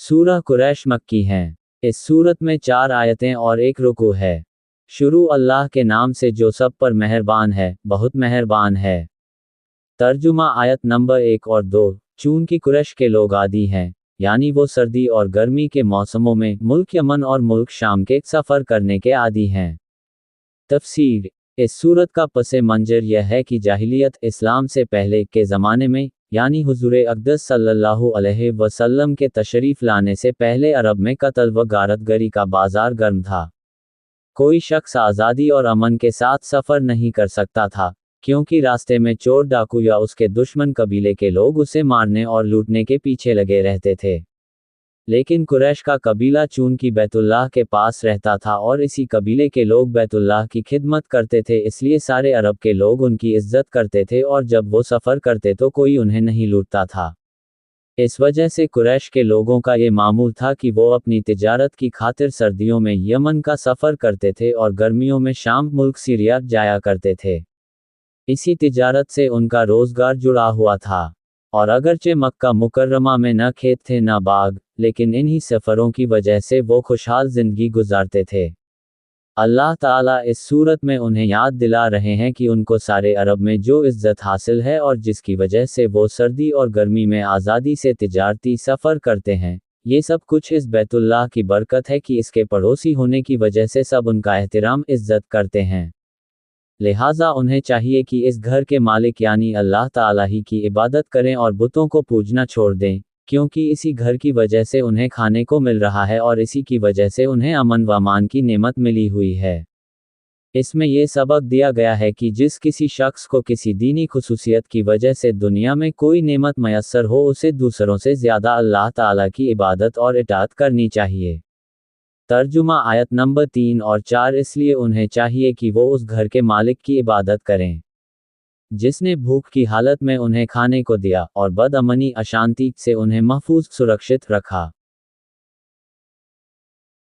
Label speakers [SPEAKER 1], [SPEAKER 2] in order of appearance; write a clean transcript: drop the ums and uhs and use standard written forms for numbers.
[SPEAKER 1] सूरह कुरैश मक्की हैं। इस सूरत में 4 आयतें और 1 रुकू है। शुरू अल्लाह के नाम से जो सब पर मेहरबान है, बहुत मेहरबान है। तर्जुमा आयत नंबर 1 और 2। चूंकि कुरैश के लोग आदी हैं, यानी वो सर्दी और गर्मी के मौसमों में मुल्क यमन और मुल्क शाम के सफ़र करने के आदी हैं। तफसीर। इस सूरत का पसे मंजर यह है कि जाहिलियत इस्लाम से पहले के ज़माने में, यानी हुज़ूर अक़दस सल्लल्लाहु अलैहि वसल्लम के तशरीफ़ लाने से पहले अरब में कत्ल व गारतगरी का बाज़ार गर्म था। कोई शख्स आज़ादी और अमन के साथ सफ़र नहीं कर सकता था, क्योंकि रास्ते में चोर डाकू या उसके दुश्मन कबीले के लोग उसे मारने और लूटने के पीछे लगे रहते थे। लेकिन कुरैश का कबीला चूंकि बैतुल्लाह के पास रहता था और इसी कबीले के लोग बैतुल्लाह की खिदमत करते थे, इसलिए सारे अरब के लोग उनकी इज्जत करते थे और जब वो सफ़र करते तो कोई उन्हें नहीं लूटता था। इस वजह से कुरैश के लोगों का ये मामूल था कि वो अपनी तिजारत की खातिर सर्दियों में यमन का सफ़र करते थे और गर्मियों में शाम मुल्क सीरिया जाया करते थे। इसी तिजारत से उनका रोज़गार जुड़ा हुआ था। और अगरचे मक्का मुकर्रमा में न खेत थे न बाग, लेकिन इन्हीं सफ़रों की वजह से वो खुशहाल ज़िंदगी गुजारते थे। अल्लाह ताला इस सूरत में उन्हें याद दिला रहे हैं कि उनको सारे अरब में जो इज़्ज़त हासिल है और जिसकी वजह से वो सर्दी और गर्मी में आज़ादी से तिजारती सफ़र करते हैं, ये सब कुछ इस बैतुल्लाह की बरकत है कि इसके पड़ोसी होने की वजह से सब उनका एहतराम इज़्ज़त करते हैं। लिहाजा उन्हें चाहिए कि इस घर के मालिक यानी अल्लाह ताला ही की इबादत करें और बुतों को पूजना छोड़ दें, क्योंकि इसी घर की वजह से उन्हें खाने को मिल रहा है और इसी की वजह से उन्हें अमन व अमान की नेमत मिली हुई है। इसमें यह सबक दिया गया है कि जिस किसी शख्स को किसी दीनी खुसूसियत की वजह से दुनिया में कोई नेमत मयस्सर हो, उसे दूसरों से ज़्यादा अल्लाह ताला की इबादत और इताअत करनी चाहिए। तर्जुमा आयत नंबर 3 और 4। इसलिए उन्हें चाहिए कि वो उस घर के मालिक की इबादत करें जिसने भूख की हालत में उन्हें खाने को दिया और बदअमनी अशांति से उन्हें महफूज सुरक्षित रखा।